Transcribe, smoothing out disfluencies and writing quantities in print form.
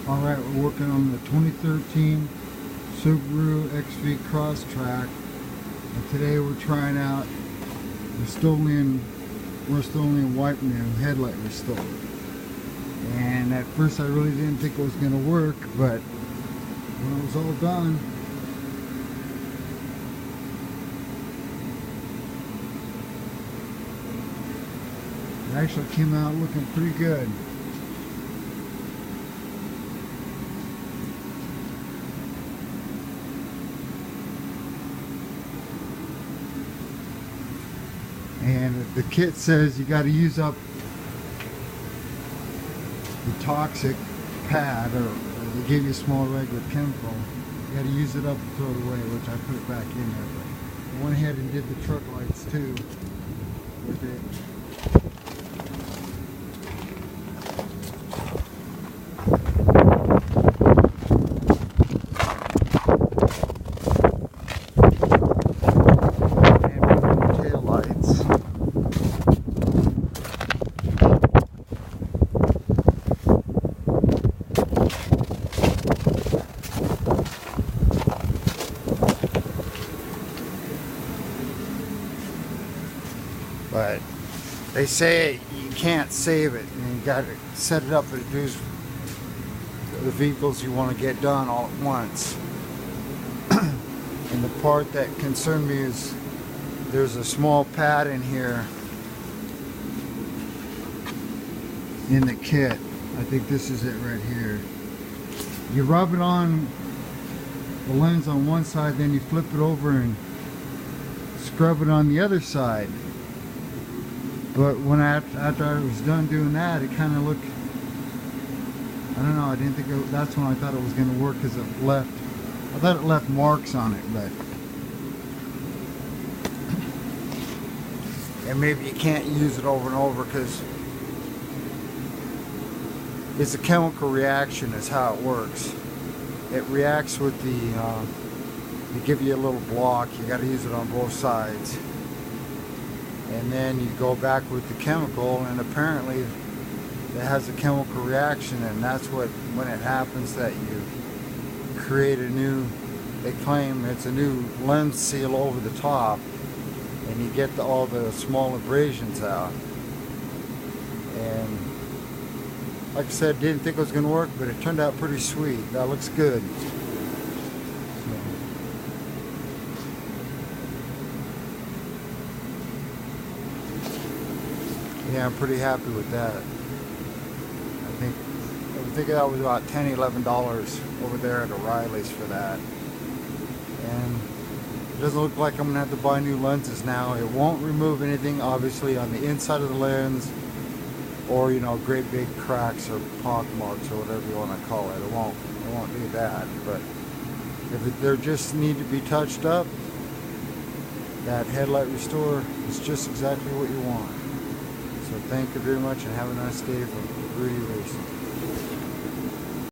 Alright, we're working on the 2013 Subaru XV Crosstrek, and today we're trying out the Rust-Oleum Wipe New Headlight Restore. And at first I really didn't think it was going to work, but when it was all done, it actually came out looking pretty good. And the kit says you got to use up the toxic pad, or they give you a small regular chemical. You got to use it up and throw it away, which I put it back in there. But I went ahead and did the truck lights too with it. But they say you can't save it, and you got to set it up to do the vehicles you want to get done all at once. And the part that concerned me is there's a small pad in here in the kit. I think this is it right here. You rub it on the lens on one side, then you flip it over and scrub it on the other side. But when after I was done doing that, it kind of looked, I don't know, I didn't think that's when I thought it was going to work, because I thought it left marks on it, but, and maybe you can't use it over and over because it's a chemical reaction is how it works. It reacts with they give you a little block, you got to use it on both sides. And then you go back with the chemical, and apparently it has a chemical reaction, and that's when it happens, that you create a new, they claim it's a new lens seal over the top, and you get all the small abrasions out. And like I said, didn't think it was going to work, but it turned out pretty sweet. That looks good. Yeah, I'm pretty happy with that. I think that was about $10, $11 over there at O'Reilly's for that. And it doesn't look like I'm going to have to buy new lenses now. It won't remove anything, obviously, on the inside of the lens, or, you know, great big cracks or pock marks or whatever you want to call it. It won't do that. But if they just need to be touched up, that Headlight Restore is just exactly what you want. So thank you very much, and have a nice day from Rudy Racing.